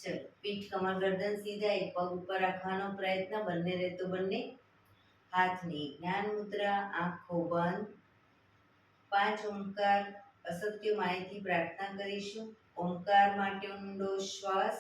ચલો, પીઠ કમર ગરદન સીધા, એક પગ ઉપર રાખવાનો પ્રયત્ન, બંને રહેતો બંને હાથની જ્ઞાન મુદ્રા, આંખો બંધ. 5 ઓમકાર અસત્ય માયથી પ્રાર્થના કરીશું. ઓમકાર માટે ઊંડો શ્વાસ.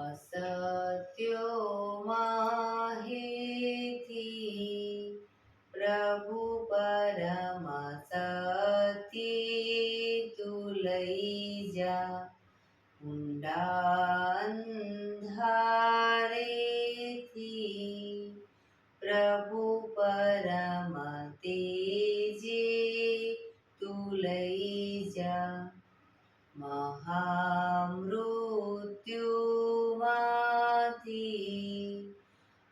અસત્યો માહેથી પ્રભુ પરમ સત્ય તું લઈ જા. ઊંડા અંધારેથી પ્રભુ પરમ તેજે તું લઈ જા. મહામૃત્યુમાંથી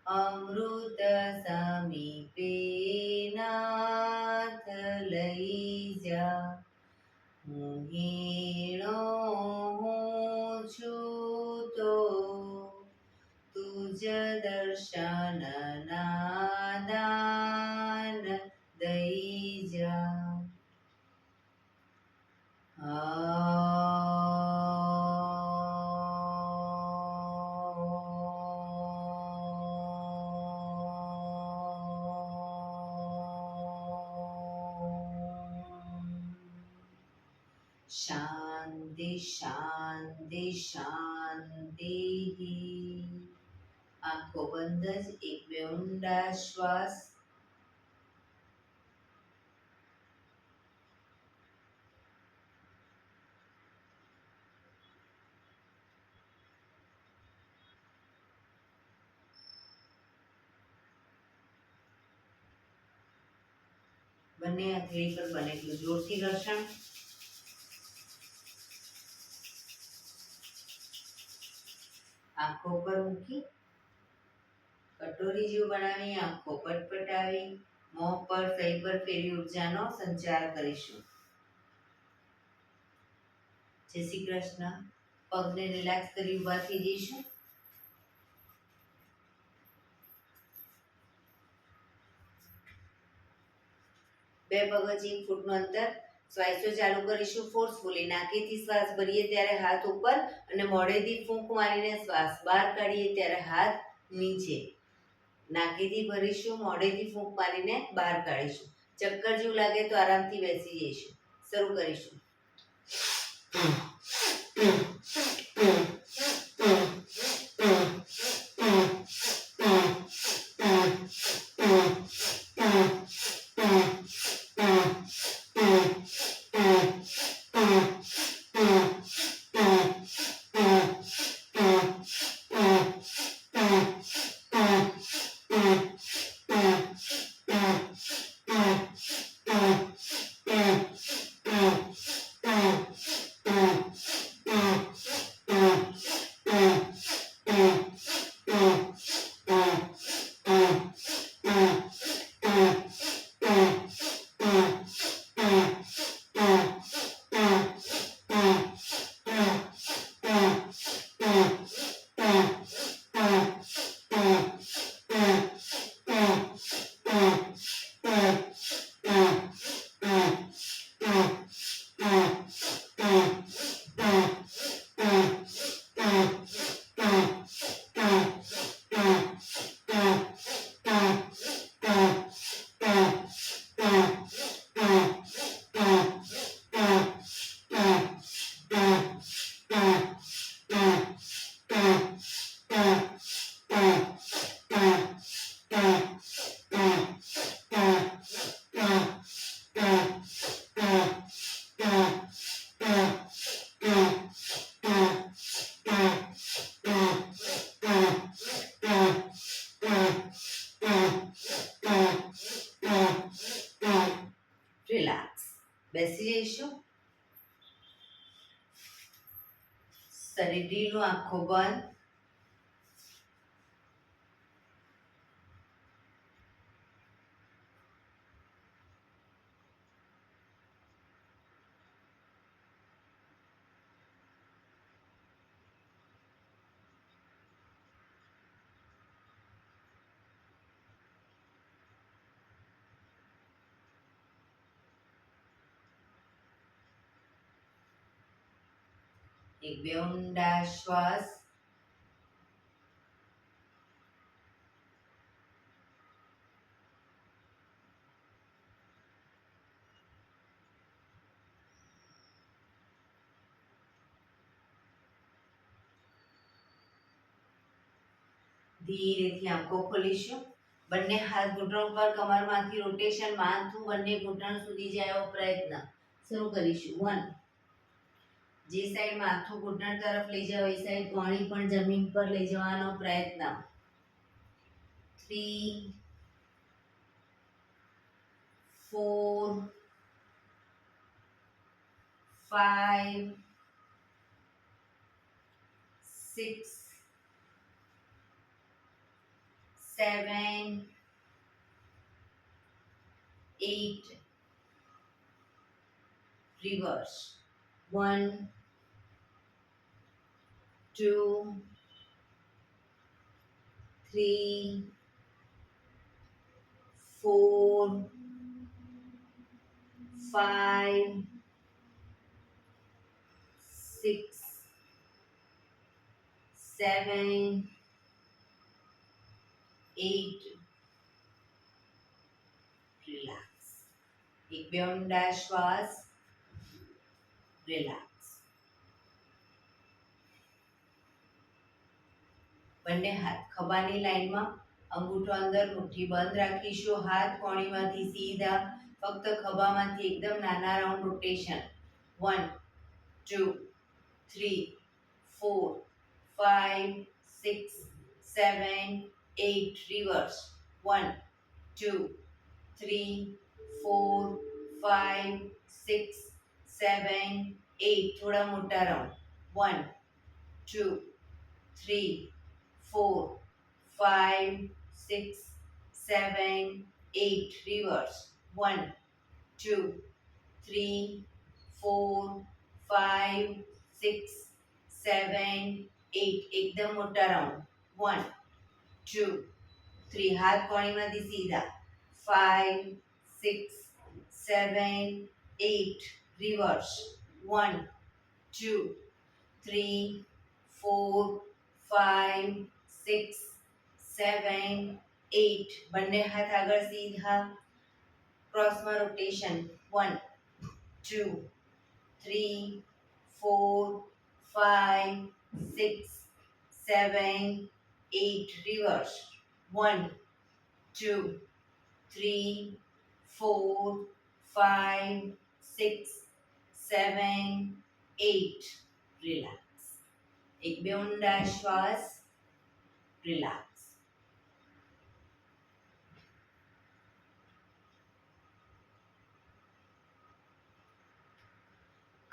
અમૃત સમીપે નાથ લઈ જા. હું હીણો હું છું તો તુજ દર્શન ના દાન દઈ જા. શાંતિ શાંતિ શાંતિ. આંખો બંધ જ એક બે ઊંડા શ્વાસ. બંને હથેળી પર બને એટલું જોરથી ઘર્ષણ. આંખો પર મૂકી કટોરી જેવું બનાવી આંખો પટપટાવી મોં પર સહી પર ફેરવી ઉર્જાનો સંચાર કરીશું. જય શ્રી કૃષ્ણ. પગને રિલેક્સ કરી ઊભા થઈ જઈશું. બે પગથી 1 ફૂટનું અંતર. શ્વાસો ચાલુ કરીશું ફોર્સફુલી. નાકેથી શ્વાસ ભરીએ ત્યારે હાથ ઉપર અને મોઢેથી ફૂંક મારીને શ્વાસ બહાર કાઢીએ ત્યારે હાથ નીચે. નાકેથી ભરીશું, મોઢેથી ફૂંક મારીને બહાર કાઢીશું. ચક્કર જેવું લાગે તો આરામથી બેસી જઈશું. શરૂ કરીશું. રિલેક્સ. બેસી જઈશું. શરીરનું આંખો બંધ. એક બે ઊંડા શ્વાસ. ધીરેથી આંખો ખોલીશું. બંને હાથ ઘૂંટણ પર, કમરમાંથી રોટેશન, માથું બંને ઘૂંટણ સુધી જાય એવો પ્રયત્ન. શરૂ કરીશું. 1. જે સાઈડ માથું ઘૂંટણ તરફ લઈ જાવ એ સાઈડ કોણી પણ જમીન પર લઈ જવાનો પ્રયત્ન. 3 4 5 6 7 8 reverse. 1 2 3 4 5 6 7 8 રિલેક્સ. એક બે ઊંડા શ્વાસ. રિલેક્સ. બંને હાથ ખભાની લાઈનમાં, અંગૂઠો અંદર, મુઠ્ઠી બંધ રાખીશું. હાથ કોણીમાંથી સીધા, ફક્ત ખભામાંથી એકદમ નાના રાઉન્ડ રોટેશન. 1 2 3 4 5 6 7 8 રિવર્સ. 1 2 3 4 5 6 7 8 થોડા મોટા રાઉન્ડ. 1 2 3 4 5 6 7 8 reverse. 1 2 3 4 5 6 7 8 એકદમ મોટા રાઉન્ડ. 1 2 3 હાથ કોણીમાંથી સીધા. 5 6 7 8 reverse. 1 2 3 4 5 6 7 8 બંને હાથ આગળ સીધા, ક્રોસમાં રોટેશન. 1 2 3 4 5 6 7 8 reverse. 1 2 3 4 5 6 7 8 રિલેક્સ. એક બે ઊંડા શ્વાસ. રિલેક્સ.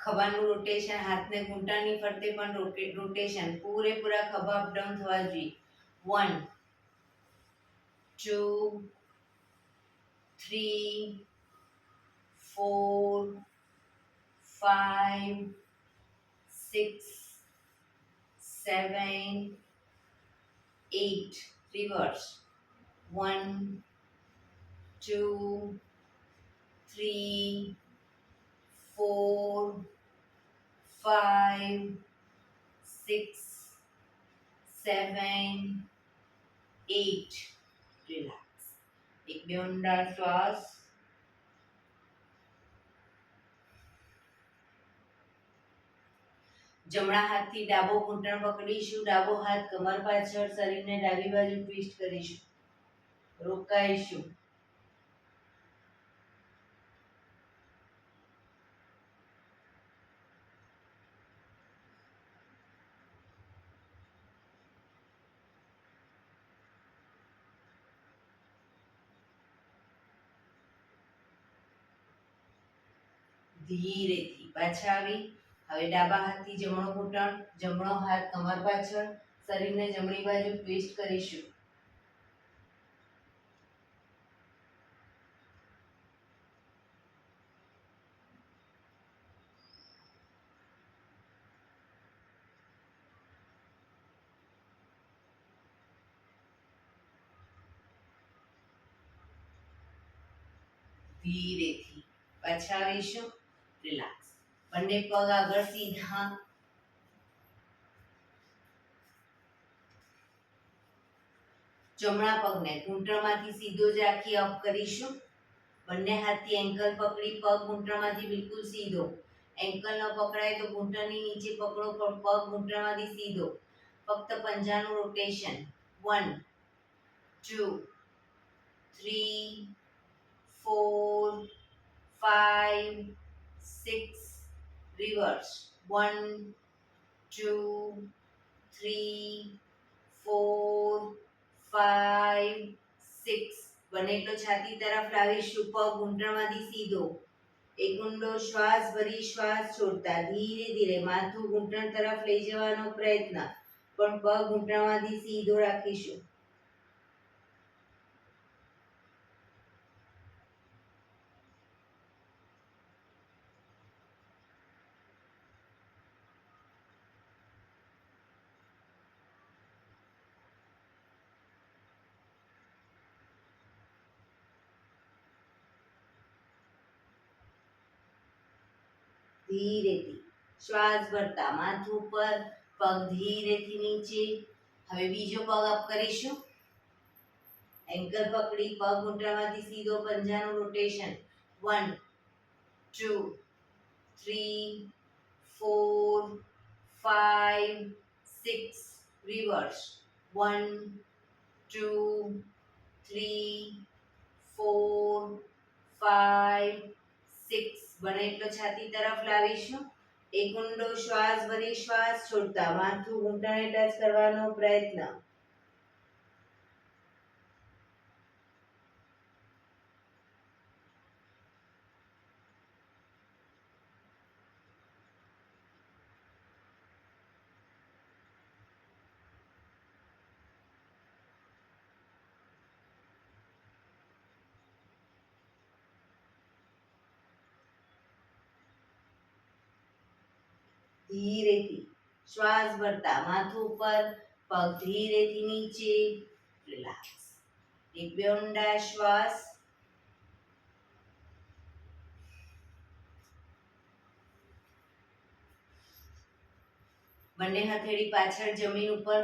ખભાનું રોટેશન, હાથને ઘૂંટણની ફરતે પણ રોટેશન, પૂરેપૂરા ખભા અપડાઉન થવા જોઈએ. 1 2 3 4 5 6 7 8 reverse. 1 2 3 4 5 6 7 8 રિલેક્સ. એક બે ઊંડા શ્વાસ. જમણા હાથથી ડાબો ઘૂંટણ પકડીશું. ડાબો હાથ કમર પાછળ, શરીરને ડાબી બાજુ ટ્વિસ્ટ કરીશું. રોકાઈશું. ધીરેથી પાછા આવી. હવે ડાબા હાથથી જમણો ઘૂંટણ, જમણો હાથ કમર પાછળ, શરીરને જમણી બાજુ ટ્વિસ્ટ કરીશું. ધીરેથી પાછા આવીશું. રિલેક્સ. બંને પગ આગળ સીધા. જમણા પગને ઘૂંટણમાંથી સીધો જ રાખી અપ કરીશું. બંને હાથથી એન્કલ પકડી પગ ઘૂંટણમાંથી બિલકુલ સીધો. એન્કલ ન પકડાય તો ઘૂંટણની નીચે પકડો, પણ પગ ઘૂંટણમાંથી સીધો. ફક્ત પંજાનું રોટેશન. 1 2 3 4 5 6 રિવર્સ. 1 2 3 4 5 6. બને એટલો છાતી તરફ લાવીશું. પગ ઘૂંટણમાંથી સીધો. એક ઊંડો શ્વાસ ભરી શ્વાસ છોડતા ધીરે ધીરે માથું ઘૂંટણ તરફ લઈ જવાનો પ્રયત્ન, પણ પગ ઘૂંટણમાંથી સીધો રાખીશું. ધીરેથી શ્વાસ ભરતા માથું ઉપર, પગ ધીરેથી નીચે. હવે બીજો પગ અપ કરીશું. એન્કલ પકડી પગ ઘૂંટણમાંથી સીધો, પંજાનું રોટેશન. 1 2 3 4 5 6 રિવર્સ. 1 2 3 4 5 6. બને એટલો છાતી તરફ લાવીશું. એક ઊંડો શ્વાસ ભરી શ્વાસ છોડતા માથું ઘૂંટણે ટચ કરવાનો પ્રયત્ન. ધીરેથી શ્વાસ ભરતા માથું ઉપર, પગ ધીરેથી નીચે. રિલેક્સ. એક બે ઊંડા શ્વાસ. બંને હથેળી પાછળ જમીન ઉપર.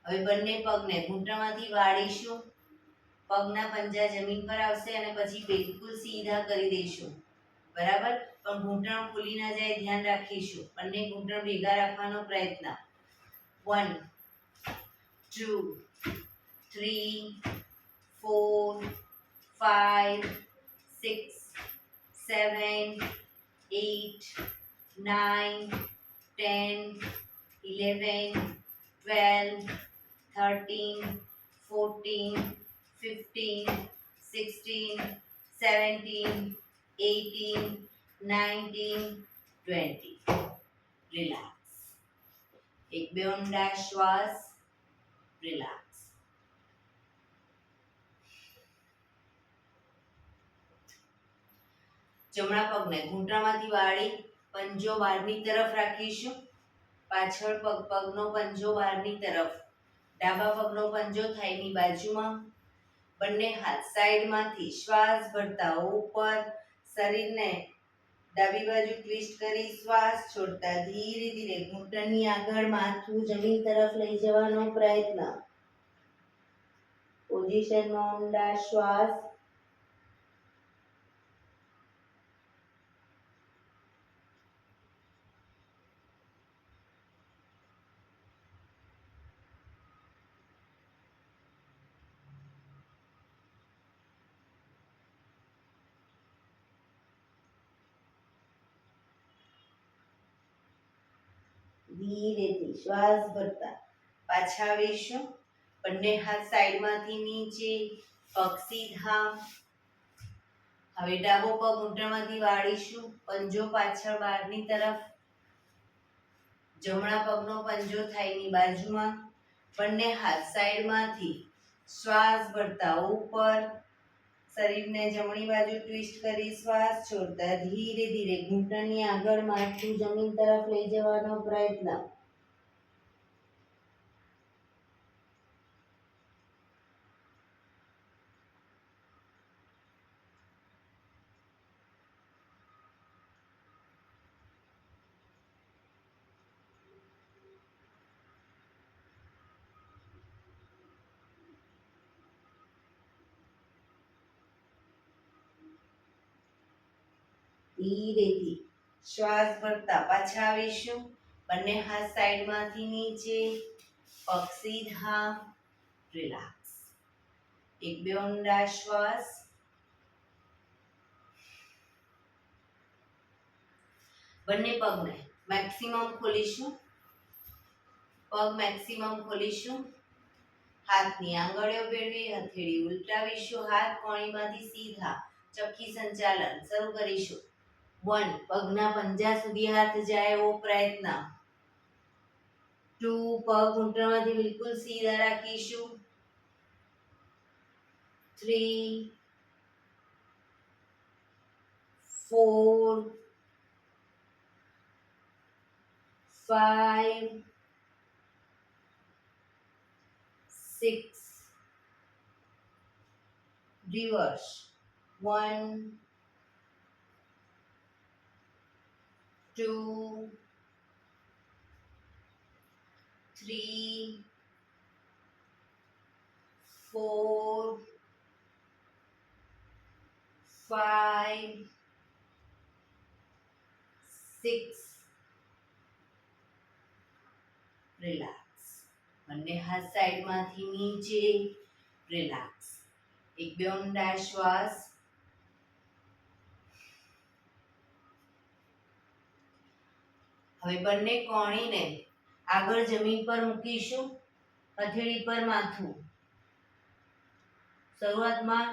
હવે બંને પગને ઘૂંટણમાંથી વાળીશું. પગના પંજા જમીન પર આવશે અને પછી બિલકુલ સીધા કરી દઈશું. બરાબર, પણ ઘૂંટણ ખુલી ના જાય ધ્યાન રાખીશું. બંને ઘૂંટણ ભેગા રાખવાનો પ્રયત્ન. 1 2 3 4 5 6 7 8 9 10 11 12 13 14 15 16 17 18 19 20. રિલેક્સ. એક બે ઊંડા શ્વાસ. રિલેક્સ. જમણા પગને ઘૂંટણમાંથી વાળી પંજો બહારની તરફ રાખીશું. પાછળ પગનો પંજો બહારની તરફ. ડાબા પગનો પંજો થાઈની બાજુમાં. બંને હાથ સાઈડમાંથી શ્વાસ ભરતા ઉપર, શરીરને ડાબી બાજુ ટ્વિસ્ટ કરી શ્વાસ છોડતા ધીરે ધીરે ઘૂંટણની આગળ માથું જમીન તરફ લઈ જવાનો પ્રયત્ન. પોઝિશનમાં ઊંડા શ્વાસ. ધીરેથી શ્વાસ ભરતા પાછા આવીશું. બંને હાથ સાઈડમાંથી નીચે, પગ સીધા. હવે ડાબો પગ ઘૂંટણમાંથી વાળીશું, પંજો પાછળ બહારની તરફ, જમણા પગનો પંજો થાઈની બાજુમાં, બંને હાથ સાઈડમાંથી શ્વાસ ભરતા ઉપર, શરીરને જમણી બાજુ ટ્વિસ્ટ કરી શ્વાસ છોડતા ધીરે ધીરે ઘૂંટણની આગળ માથું જમીન તરફ લઈ જવાનો પ્રયત્ન. ધીરેથી શ્વાસ ભરતા પાછા આવીશું, બંને હાથ સાઈડમાંથી નીચે, પગ સીધા, રિલેક્સ. એક બે ઊંડા શ્વાસ. બંને પગને મેક્સિમમ ખોલીશું, પગ મેક્સિમમ ખોલીશું, હાથની આંગળીઓ ભેળવી હથેળી ઉલટાવીશું, હાથ કોણીમાંથી સીધા, ચક્કી સંચાલન શરૂ કરીશું. 1 પગના પંજા સુધી હાથ જાય એવો પ્રયત્ન. 2 પગ ઘૂંટણમાંથી બિલકુલ સીધા રાખીશું. 3 4 5 6 રિવર્સ. 1 2 3 4 5 6 રિલેક્સ. બંને હાથ સાઈડમાંથી નીચે, રિલેક્સ. એક બે ઊંડા શ્વાસ. હવે બંને કોણીને આગળ જમીન પર મૂકીશું, હથેળી પર માથું. શરૂઆતમાં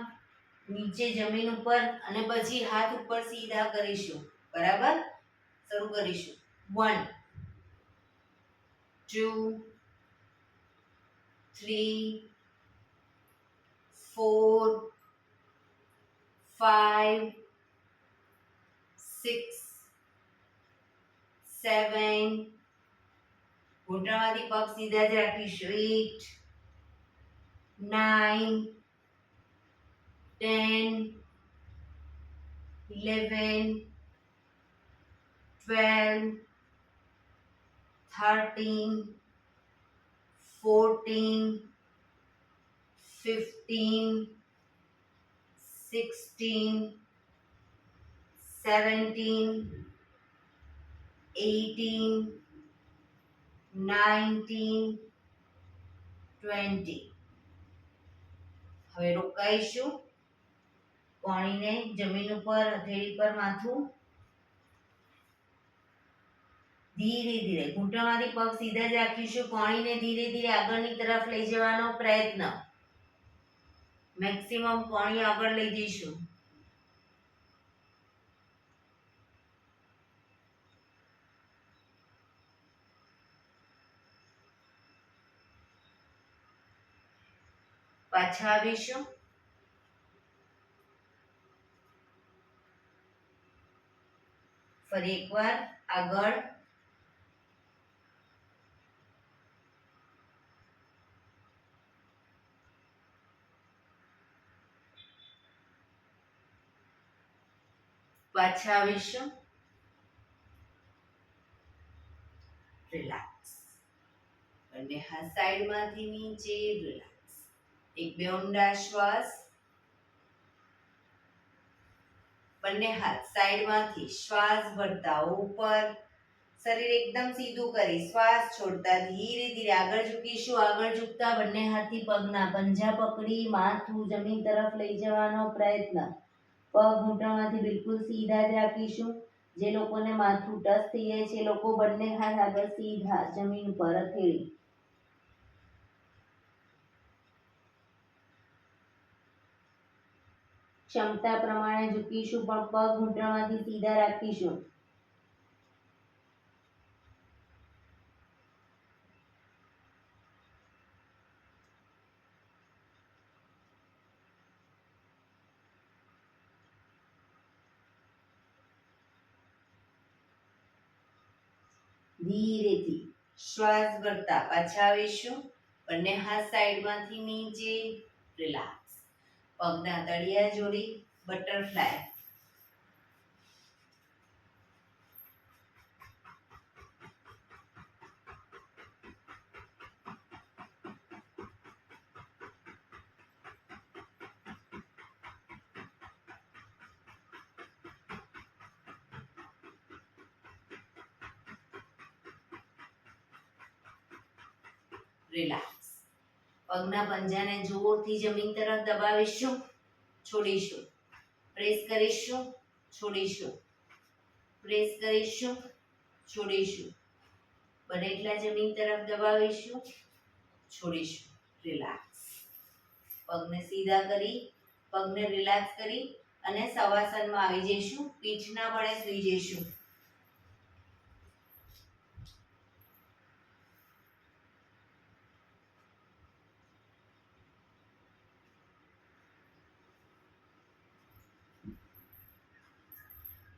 નીચે જમીન ઉપર અને પછી હાથ ઉપર સીધા કરીશું. બરાબર? શરૂ કરીશું. 1 2 3 4 5 6 7 ઘૂંટણમાંથી પગ સીધા જ રાખીશું. 8 9 10 11 12 13 14 15 16 17 18 19 20. હવે રોકાઈશું, કોણીને જમીન ઉપર, હથેળી પર માથું. ધીરે ધીરે ઘૂંટણમાંથી પગ સીધા જ રાખીશું, કોણીને ધીરે ધીરે આગળની તરફ લઈ જવાનો પ્રયત્ન. મેક્સિમમ કોણી આગળ લઈ જઈશું. પાછા આવીશું. ફરી એકવાર આગળ. પાછા આવીશું. રિલેક્સ. બંને હાથ સાઈડમાંથી નીચે, રિલેક્સ. એક બે ઊંડા શ્વાસ. બંને હાથ સાઈડમાંથી શ્વાસ ભરતા ઉપર, શરીર એકદમ સીધું કરી શ્વાસ છોડતા ધીરે ધીરે આગળ ઝૂકીશું. આગળ ઝૂકતા બંને હાથથી પગના પંજા પકડી માથું જમીન તરફ લઈ જવાનો પ્રયત્ન. પગ ઘૂંટણમાંથી બિલકુલ સીધા જ રાખીશું. જે લોકોને માથું ટચ થઈ જાય છે એ લોકો બંને હાથ આગળ સીધા જમીન પર, હથેળી. ક્ષમતા પ્રમાણે ઝૂકીશું પણ પગ ઘૂંટણમાંથી સીધા રાખીશું. ધીરેથી શ્વાસ ભરતા પાછા આવીશું. બંને હાથ સાઈડમાંથી નીચે. રિલેક્સ. પગના તળિયા જોડી બટરફ્લાય. રિલેક્સ. પગના પંજાને જોરથી જમીન તરફ દબાવીશું. છોડીશું. પ્રેસ કરીશું. છોડીશું. પ્રેસ કરીશું. છોડીશું. બને એટલા જમીન તરફ દબાવીશું. છોડીશું. રિલેક્સ. પગને સીધા કરી, પગને રિલેક્સ કરી અને શવાસનમાં આવી જઈશું. પીઠના બળે સૂઈ જઈશું.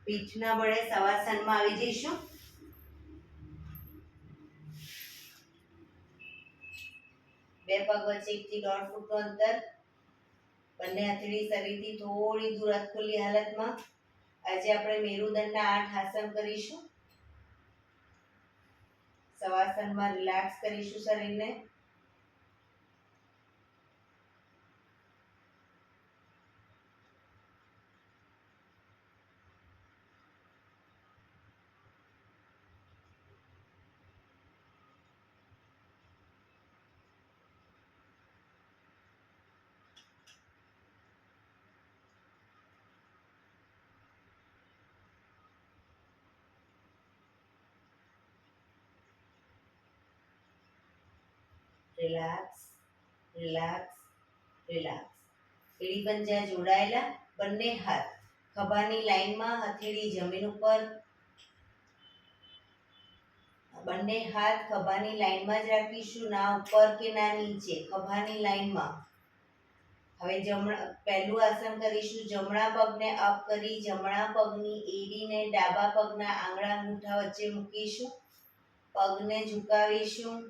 પીઠના બળે શવાસનમાં આવી જઈશું. બે પગ વચ્ચે 1 થી 1.5 ફૂટનું અંતર. બંને હથેળી શરીરથી થોડી દૂર હાથ ખુલ્લી હાલતમાં. આજે આપણે મેરુદંડના 8 આસન કરીશું. શવાસનમાં રિલેક્સ કરીશું શરીરને. રિલેક્સ. રિલેક્સ. રિલેક્સ. એડી પંજા જોડાયેલા. બંને હાથ ખભાની લાઈનમાં, હથેળી જમીન ઉપર. બંને હાથ ખભાની લાઈનમાં જ રાખીશું, ના ઉપર કે ના નીચે, ખભાની લાઈનમાં. હવે પહેલું આસન કરીશું. જમણા પગને અપ કરી જમણા પગની એડીને ડાબા પગના આંગળા અંગૂઠા વચ્ચે મૂકીશું. પગને ઝુકાવીશું.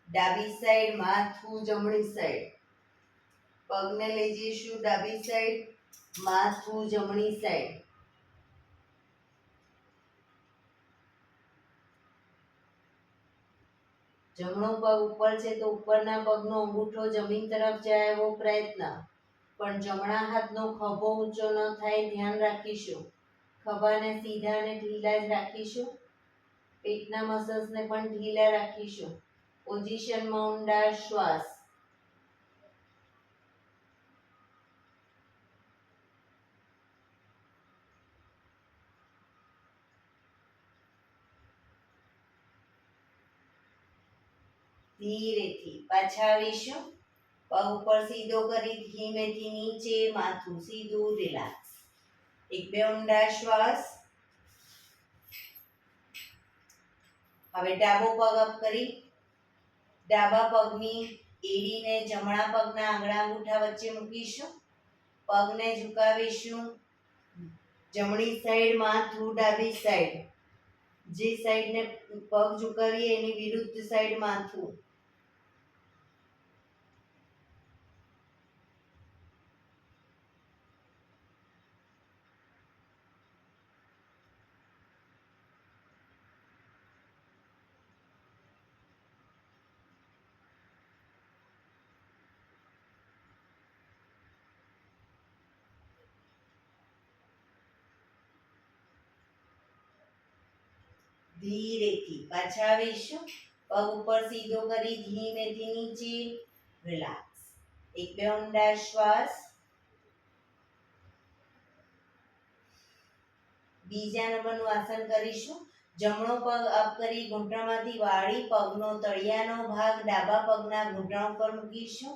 ડાબી સાઈડ, માથું જમણી સાઈડ. પગને લઈ જઈશું ડાબી સાઈડ, માથું જમણી સાઈડ. જમણો પગ ઉપર છે તો ઉપરના પગનો અંગૂઠો જમીન તરફ જાય એવો પ્રયત્ન. પણ જમણા હાથનો ખભો ઊંચો ન થાય ધ્યાન રાખીશું. ખભાને સીધા અને ઢીલા જ રાખીશું. પેટના મસલ્સને પણ ઢીલા રાખીશું. પોઝિશનમાં ઊંડા શ્વાસ. ધીરેથી પાછા આવીશું. પગ ઉપર સીધો કરી ધીમેથી નીચે, માથું સીધું. રિલેક્સ. 1-2 ઊંડા શ્વાસ. હવે ડાબો પગ અપ કરી ડાબા પગની એડીને જમણા પગના આંગળા અંગૂઠા વચ્ચે મૂકીશું. પગને ઝુકાવીશું. જમણી સાઈડ, માથું ડાબી સાઈડ. જે સાઈડને પગ ઝુકાવીએ એની વિરુદ્ધ સાઈડ માથું. ધીરેથી પાછા આવીશું. પગ ઉપર સીધો કરી ધીમેથી નીચે. રિલેક્સ. 1-2 ઊંડા શ્વાસ. બીજા નંબરનું આસન કરીશું. જમણો પગ અપ કરી ઘૂંટણમાંથી વાળી પગનો તળિયાનો ભાગ ડાબા પગના ઘૂંટણ ઉપર મૂકીશું.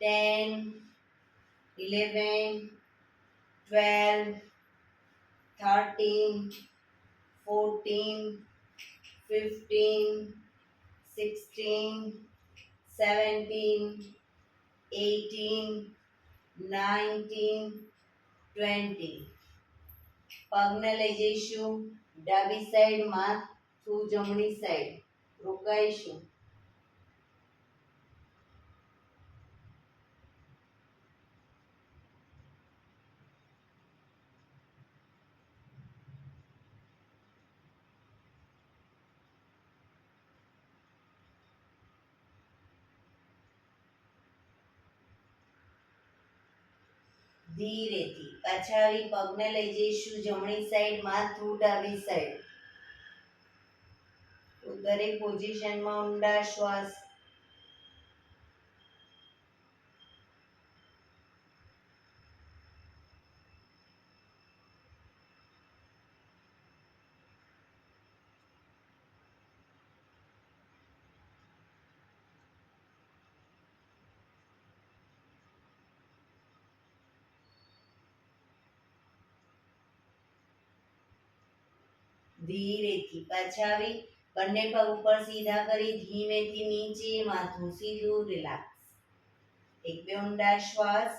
10, 11, 12, 13, 14, 15, 16, 17, 18, 19, 20. પગને લઈ જઈશું ડાબી સાઈડ, માથું જમણી સાઈડ, રોકાઈશું. ધીરેથી પાછા આવી પગને લઈ જઈશું જમણી સાઈડ, માથું ડાબી સાઈડ. દરેક પોઝિશનમાં ઊંડા શ્વાસ. ધીરેથી પાછા આવી બંને પગ ઉપર સીધા કરી ધીમેથી નીચે, માથું સીધું, રિલેક્સ. એક બે ઊંડા શ્વાસ.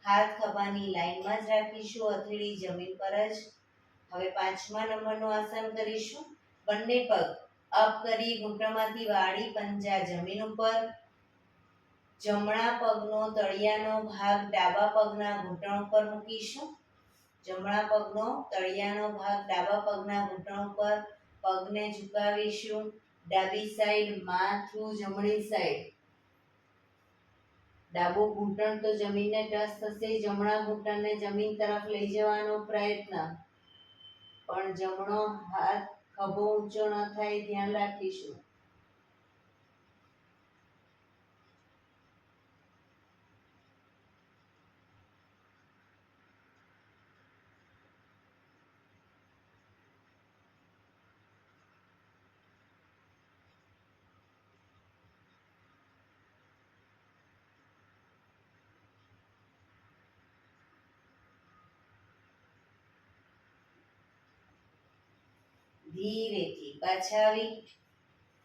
હાથ ખભાની લાઈનમાં જ રાખીશું, હથેળી જમીન પર જ. હવે 5મા નંબરનું આસન કરીશું. બંને પગ અપ કરી ઘૂંટણમાંથી વાળી પંજા જમીન ઉપર. જમણા પગનો તળિયાનો ભાગ ડાબા પગના ઘૂંટણ ઉપર મૂકીશું. જમણા પગનો તળિયાનો ભાગ ડાબા પગના ઘૂંટણ ઉપર. પગને ઝુકાવીશું. ડાબી સાઈડ, માથું જમણી સાઈડ. ડાબું ઘૂંટણ તો જમીનને ટચ થશે, જમણા ઘૂંટણને જમીન તરફ લઈ જવાનો પ્રયત્ન. પણ જમણો હાથ ખભો ઊંચો ન થાય, ધ્યાન રાખીશું. ધીરેથી પાછા આવી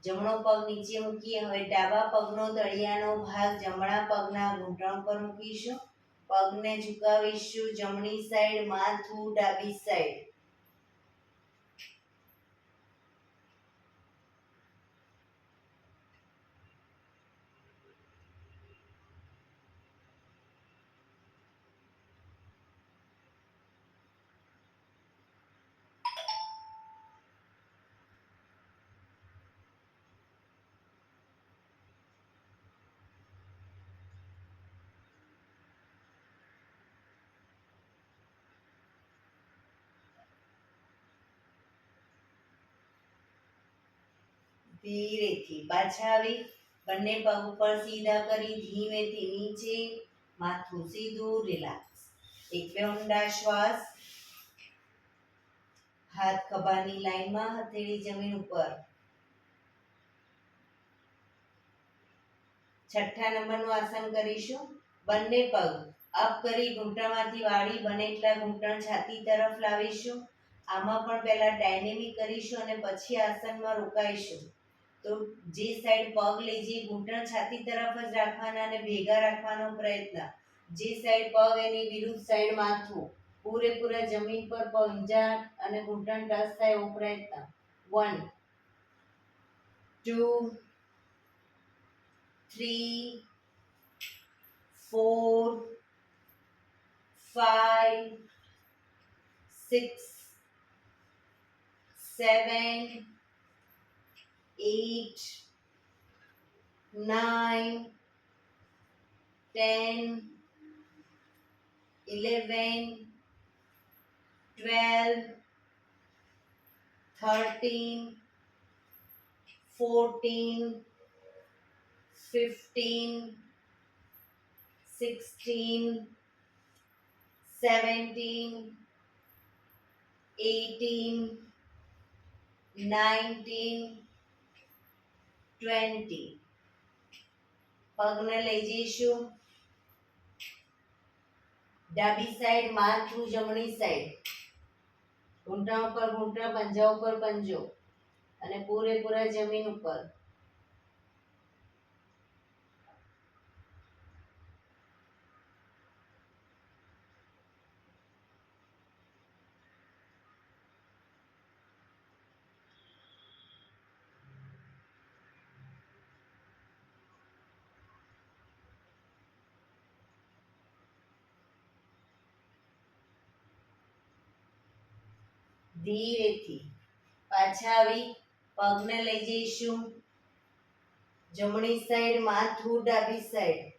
જમણો પગ નીચે મૂકી હવે ડાબા પગનો તળિયાનો ભાગ જમણા પગના ઘૂંટણ પર મૂકીશું. પગને ઝુકાવીશું જમણી સાઈડ, માથું ડાબી સાઈડ. ધીરેથી પાછા આવી બંને પગ ઉપર સીધા કરી ધીમેથી નીચે, માથું સીધું, રિલેક્સ. એક બે ઊંડા શ્વાસ. હાથ ખભાની લાઈનમાં, હથેળી જમીન ઉપર. 6થા નંબરનું આસન કરીશું. બંને પગ અપ કરી ઘૂંટણમાંથી વાળી બને એટલા ઘૂંટણ છાતી તરફ લાવીશું. આમાં પણ પહેલા ડાયનેમિક કરીશું અને પછી આસનમાં રોકાઈશું. તો જે સાઈડ પગ લઈ જઈએ ઘૂંટણ છાતી તરફ જ રાખવાના અને ભેગા રાખવાનો પ્રયત્ન. જે સાઈડ પગ એની વિરુદ્ધ સાઈડ માથું. પૂરેપૂરા જમીન પર પંજા અને ઘૂંટણ ટચ થાય એવો પ્રયત્ન. 1, 2, 3, 4, 5, 6, 7, 8, 9, 10, 11, 12, 13, 14, 15, 16, 17, 18, 19, 20. પગને લઈ જઈશું ડાબી સાઈડ માથું જમણી સાઈડ, ઘૂંટણ ઉપર ઘૂંટણ, પંજા ઉપર પંજો અને પૂરેપૂરા જમીન ઉપર. ધીરેથી પાછા આવી પગને લઈ જઈશું જમણી સાઈડ માથું, ડાબી સાઈડ.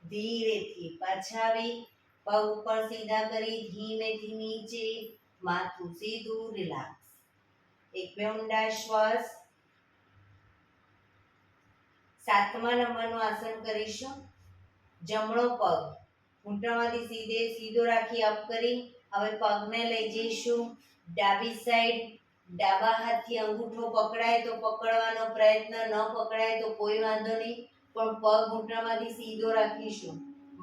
ધીરેથી પાછા આવી પગ ઉપર સીધા કરી ધીમેથી નીચે, માથું સીધું, રિલેક્સ. એક બે ઊંડા શ્વાસ. 7મા નંબરનું આસન કરીશું. જમણો પગ ઘૂંટણમાંથી સીધો રાખી અપ કરી હવે પગને લઈ જઈશું ડાબી સાઈડ. ડાબા હાથથી અંગૂઠો પકડાય તો પકડવાનો પ્રયત્ન, ન પકડાય તો કોઈ વાંધો નહીં, પણ પગ ઘૂંટણમાંથી સીધો રાખીશું.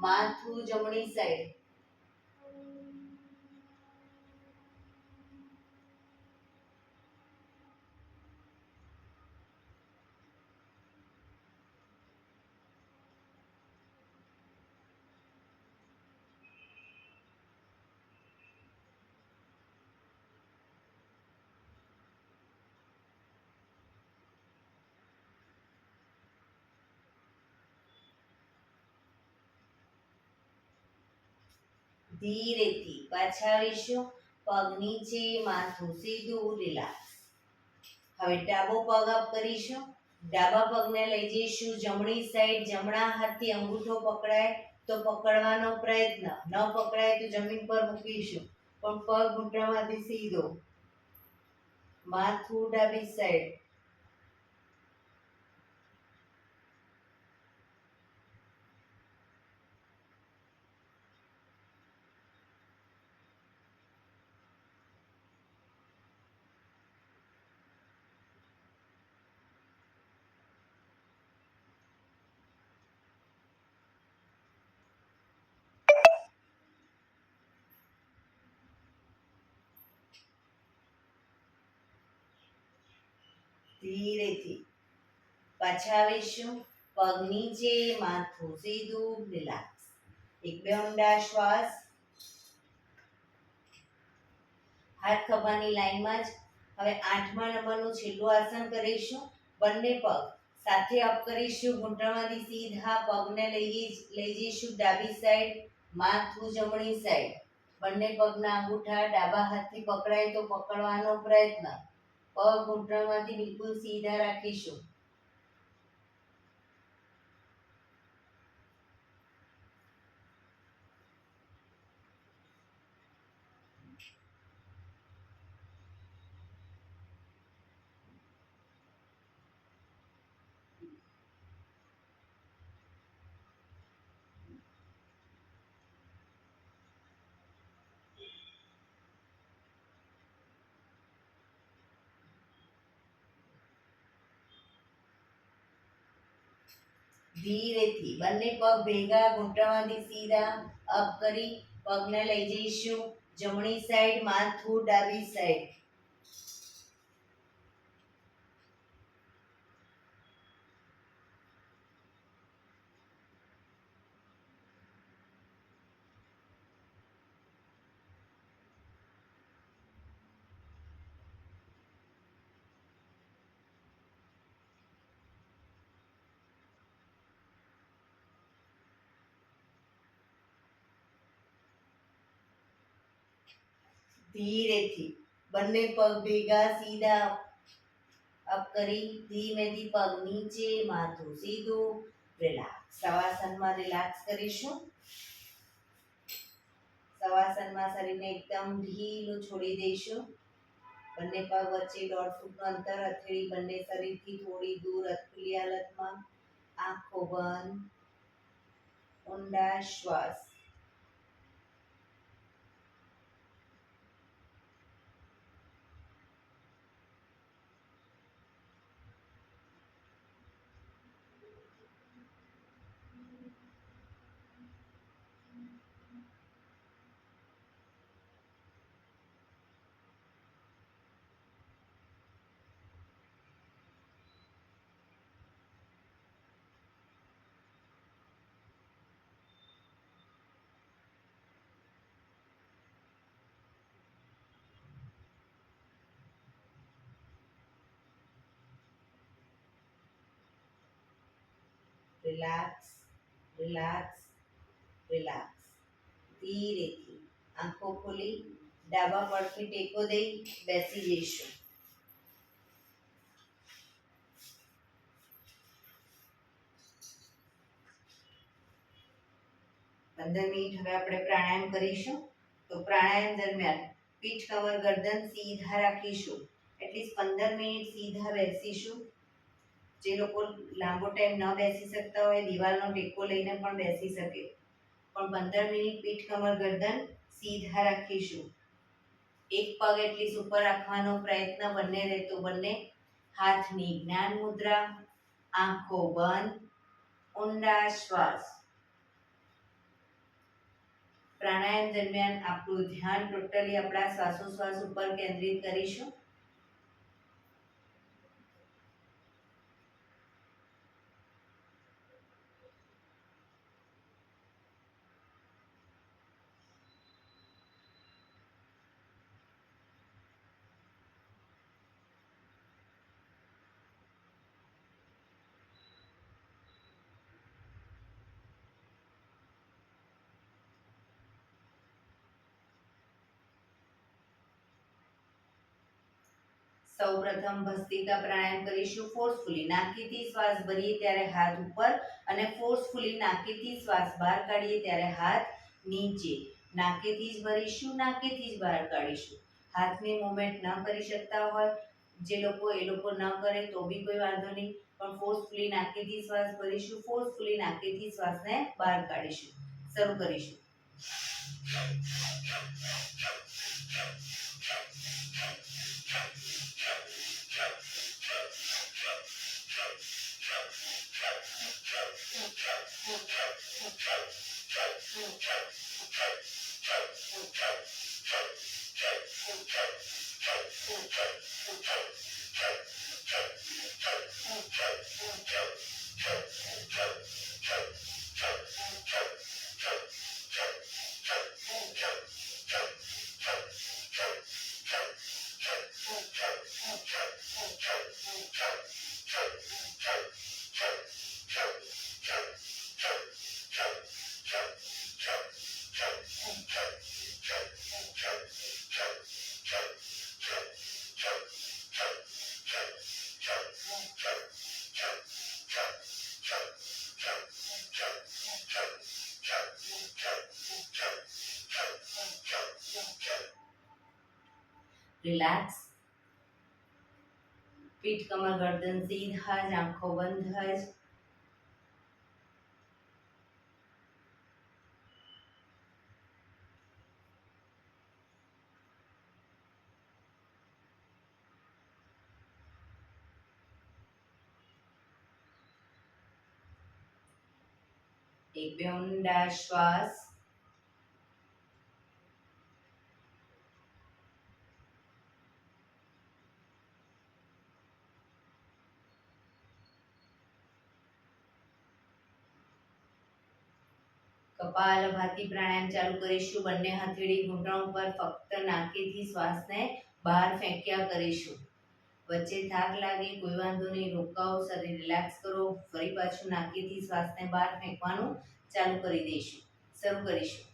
માથું જમણી સાઈડ. ધીરેથી પાછા આવીશું પગ નીચે, માથું સીધું, રિલેક્સ. હવે ડાબો પગ અપ કરીશું. ડાબા પગને લઈ જઈશું જમણી સાઈડ. જમણા હાથથી અંગૂઠો પકડાય તો પકડવાનો પ્રયત્ન, ન પકડાય તો જમીન પર મૂકીશું, પણ પગ ઘૂંટણમાંથી સીધો. માથું ડાબી સાઈડ. ધીરેથી પાછા આવીશું પગ નીચે, માથું સીધું, રિલેક્સ. એક બે ઊંડા શ્વાસ. હાથ ખભાની લાઈનમાં જ. હવે 8મા નંબરનું છેલ્લું આસન કરીશું. બંને પગ સાથે અપ કરીશું, ઘૂંટણમાંથી સીધા પગને લઈ જઈશું ડાબી સાઈડ. માથું જમણી સાઈડ. બંને પગના અંગૂઠા ડાબા હાથથી પકડાય તો પકડવાનો પ્રયત્ન, પગ ઘૂંટણમાંથી બિલકુલ સીધા રાખીશું. ધીરેથી બંને પગ ભેગા ઘૂંટણમાંથી સીધા અપ કરી પગને લઈ જઈશું જમણી સાઈડ. માથું ડાબી સાઈડ. ધીરેથી બંને પગ ભેગા સીધા અપ કરી ધીમેથી પગ નીચે, માથું સીધું, રિલેક્સ. શવાસનમાં રિલેક્સ કરીશું. શવાસનમાં શરીરને એકદમ ઢીલું છોડી દઈશું. બંને પગ વચ્ચે 1.5 ફૂટનું અંતર, હથેળી બંને શરીરથી થોડી દૂર, ખુલ્લી હાલતમાં, આંખો બંધ, ઊંડા શ્વાસ. Relax, relax, relax. ધીરેથી આંખો ખોલી ડાબા પડથી ટેકો દઈ બેસી જઈશું. 15 મિનિટ હવે આપણે પ્રાણાયામ કરીશું. તો પ્રાણાયામ દરમિયાન પીઠ, કમર, ગરદન સીધા રાખીશું. એટલીસ્ટ 15 મિનિટ સીધા બેસીશું. જે લોકો લાંબો ટાઈમ ન બેસી શકતા હોય, દિવાલનો ટેકો લઈને પણ બેસી શકે, પણ 15 મિનિટ પીઠ, કમર, ગરદન સીધા રાખીશું. એક પગ એટલીસ્ટ ઉપર રાખવાનો પ્રયત્ન બંને રહેતો. બંને હાથની જ્ઞાન મુદ્રા, આંખો બંધ, ઊંડા શ્વાસ. પ્રાણાયામ દરમિયાન આપણું ધ્યાન ટોટલી આપણા શ્વાસોશ્વાસ ઉપર કેન્દ્રિત કરીશું. સૌપ્રથમ ભસ્ત્રિકા પ્રાણાયામ કરીશું. ફોર્સફુલી નાકીથી શ્વાસ ભરીએ ત્યારે હાથ ઉપર અને ફોર્સફુલી નાકીથી શ્વાસ બહાર કાઢીએ ત્યારે હાથ નીચે. નાકેથી જ ભરીશું, નાકેથી જ બહાર કાઢીશું. હાથની મૂવમેન્ટ ન કરી શકતા હોય જે લોકો, એ લોકો ન કરે તો બી કોઈ વાંધો નહીં, પણ ફોર્સફુલી નાકેથી શ્વાસ ભરીશું, ફોર્સફુલી નાકેથી શ્વાસને બહાર કાઢીશું. શરૂ કરીશું. રિલેક્સ. પીઠ, કમર, ગરદન સીધા જ, આંખો બંધ જ. એક બે ઊંડા શ્વાસ. કપાલભાતિ પ્રાણાયામ ચાલુ કરીશું. બંને હથેળી ઘૂંટણ ઉપર, ફક્ત નાકેથી શ્વાસને બહાર ફેંક્યા કરીશું. વચ્ચે થાક લાગે કોઈ વાંધો નહીં, રોકાઓ, શરીર રિલેક્સ કરો. ફરી પાછું નાકેથી શ્વાસને બહાર ફેંકવાનું ચાલુ કરી દઈશું. શરૂ કરીશું.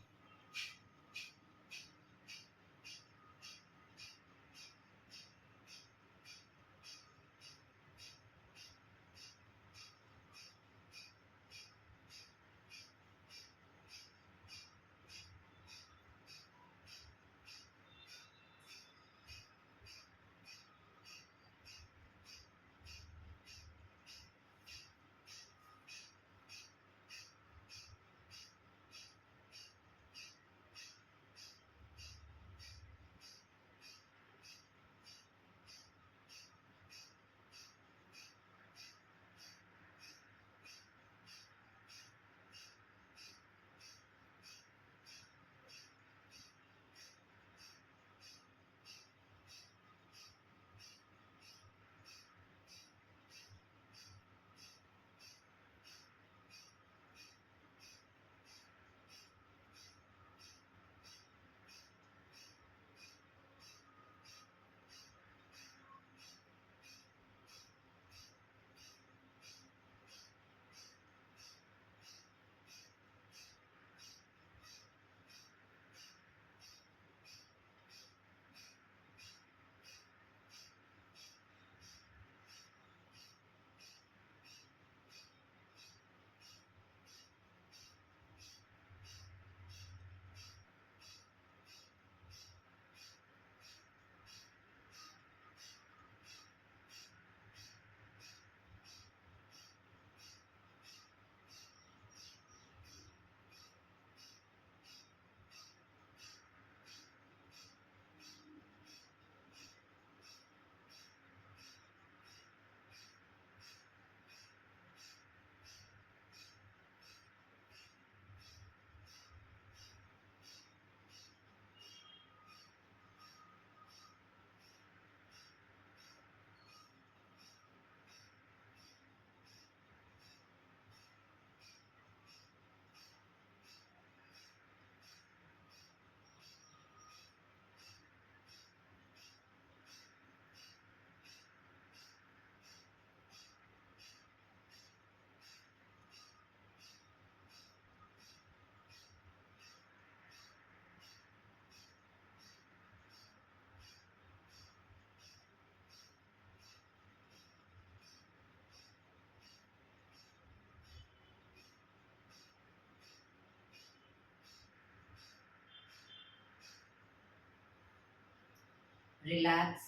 રિલેક્સ.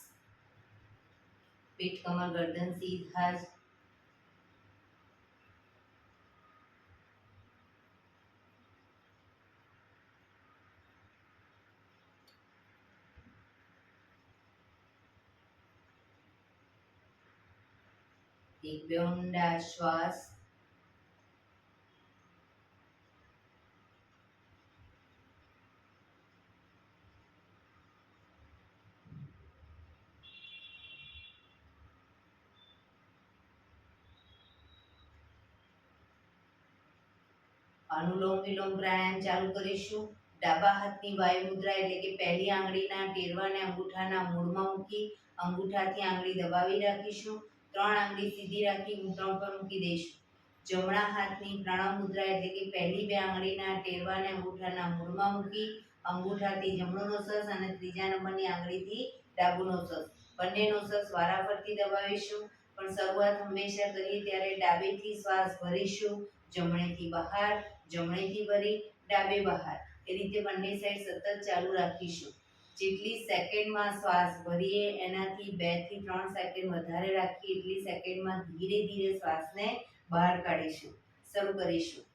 પીઠ કમર ગરદન સીધા જ. એક બે ઊંડા શ્વાસ. અનુલોમ વિલોમ પ્રાણાયામ ચાલુ કરીશું. ડાબા હાથની વાયુ મુદ્રા એટલે કે પહેલી આંગળીના ટેરવાને અંગૂઠાના મૂળમાં મૂકી અંગૂઠાથી આંગળી દબાવી રાખીશું. 3 આંગળી સીધી રાખી ઘૂંટણ પર મૂકી દઈશું. જમણા હાથની પ્રણવ મુદ્રા એટલે કે પહેલી 2 આંગળીના ટેરવાને અંગૂઠાના મૂળમાં મૂકી અંગૂઠાથી જમણો નોસસ અને ત્રીજા નંબરની આંગળીથી ડાબુ નોસસ બંને નોસસ વારાફરતી દબાવીશું. પણ શરૂઆત હંમેશા કરીએ ત્યારે ડાબેથી શ્વાસ ભરીશું, જમણેથી બહાર, જમણેથી ભરી, ડાબે બહાર. એ રીતે બંને સાઈડ સતત ચાલુ રાખીશું. જેટલી સેકન્ડમાં શ્વાસ ભરીએ એનાથી 2 થી 3 સેકન્ડ વધારે રાખીએ એટલી સેકન્ડમાં ધીરે ધીરે શ્વાસને બહાર કાઢીશું. શરૂ કરીશું.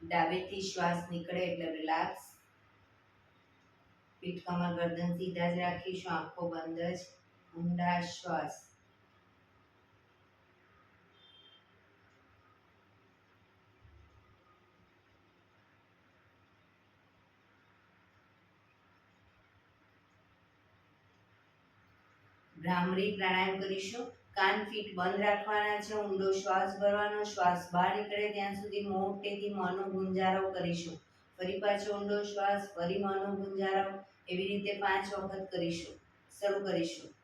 ડાબેથી શ્વાસ નીકળે એટલે રિલેક્સ. પીઠ કમર ગરદન સીધા જ રાખીશું, આંખો બંધ જ. ઊંડા શ્વાસ. ભ્રામરી પ્રાણાયામ કરીશું. કાન ફીટ બંધ રાખવાના છે, ઊંડો શ્વાસ ભરવાનો, શ્વાસ બહાર નીકળે ત્યાં સુધી મોટેથી મોંનો ગુંજારો કરીશું. ફરી પાછો ઊંડો શ્વાસ, ફરી મોંનો ગુંજારો, એવી રીતે 5 વખત કરીશું. શરૂ કરીશું.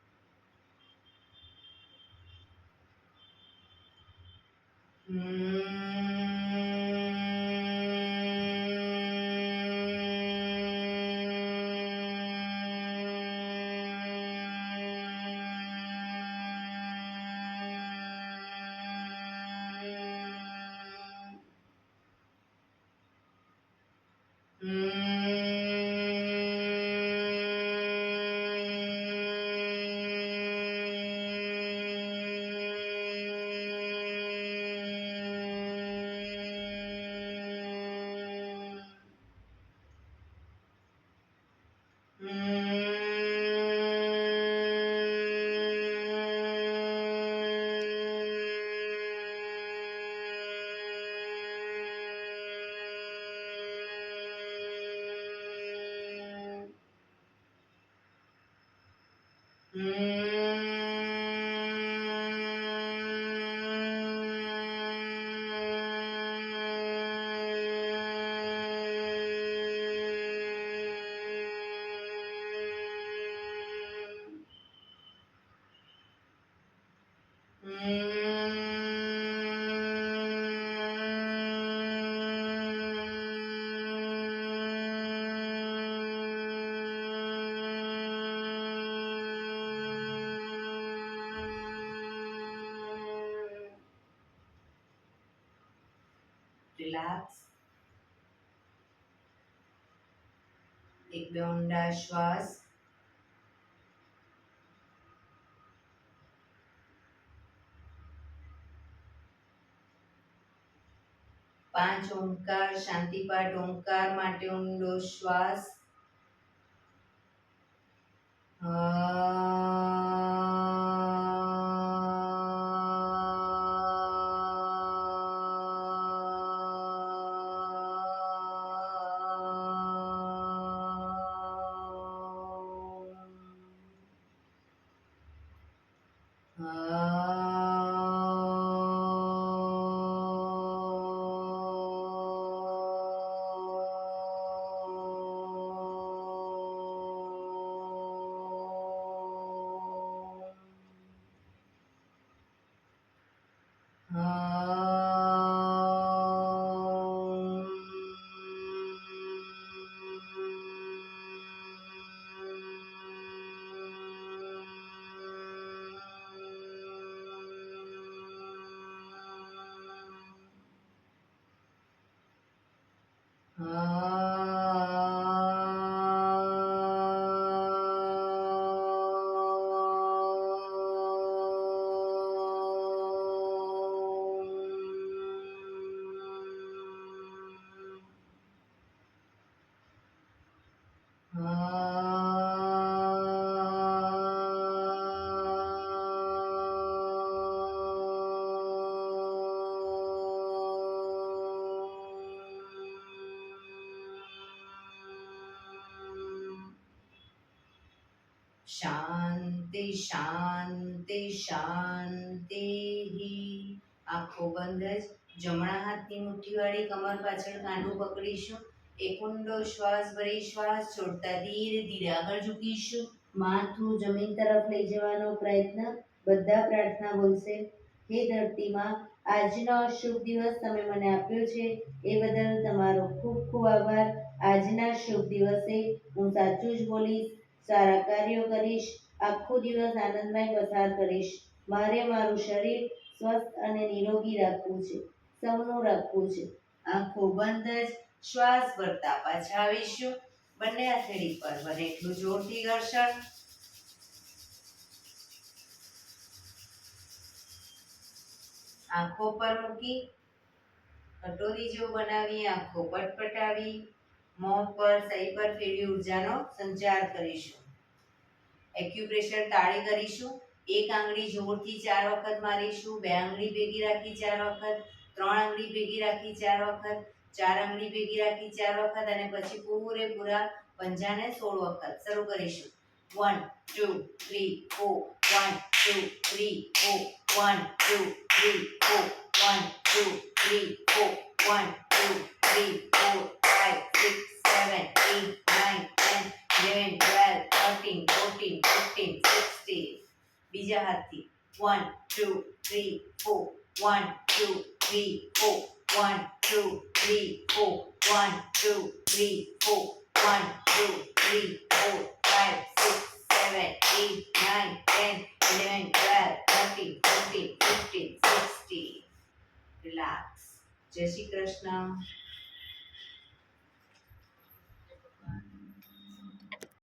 રિલેક્સ. 1-2 ઊંડા શ્વાસ. પાંચ ઓમકાર શાંતિપાઠ. ઓમકાર માટે ઊંડો શ્વાસ. શાંતિ શાંતિ શાંતિ. આંખો બંધ જ. જમણા હાથની મુઠ્ઠીવાળી કમર પાછળ કાંડું પકડીશું. એક ઊંડો શ્વાસ ભરી શ્વાસ છોડતા ધીરે ધીરે આગળ ઝૂકીશું. માથું જમીન તરફ લઈ જવાનો પ્રયત્ન. બધા પ્રાર્થના બોલશે. હે ધરતીમાં, આજનો શુભ દિવસ તમે મને આપ્યો છે એ બદલ તમારો ખૂબ ખૂબ આભાર. આજના શુભ દિવસે હું સાચું જ બોલીશ, સારા કાર્યો કરીશ, આખો દિવસ આનંદમય પસાર કરીશ. મારે મારું શરીર સ્વસ્થ અને નિરોગી રાખવું છે, સૌનું રાખવું છે. આંખો બંધ જ. શ્વાસ ભરતા પાછા આવીશું. બંને હથેળી પર બને એટલું જોરથી ઘર્ષણ. આંખો પર મૂકી કટોરી જેવું બનાવી આંખો પટપટાવી મોં પર સહી પર ફેરવી ઉર્જાનો સંચાર કરીશું. એક્યુપ્રેશર તાળી કરીશું. એક આંગળી જોરથી 4 વખત મારીશું. બે આંગળી ભેગી રાખી 4 વખત. 3 આંગળી ભેગી રાખી 4 વખત. 4 આંગળી ભેગી રાખી 4 વખત અને પછી પૂરેપૂરા પંજાને 16 વખત. શરૂ કરીશું. 1 2 3 4 1 2 3 4 1 2 3 4 1 2 3 4 1 2 3 4 5 6 7 8 9 10 11 12 13 14 15 16. બીજા હાથથી 1 2 3 4 1 2 3 4 1 2 3 4 1 2 3 4 1 2 3 4 5 6 7 8 9 10 11 12 13 14 15 16. રિલેક્સ. જય શ્રી કૃષ્ણ.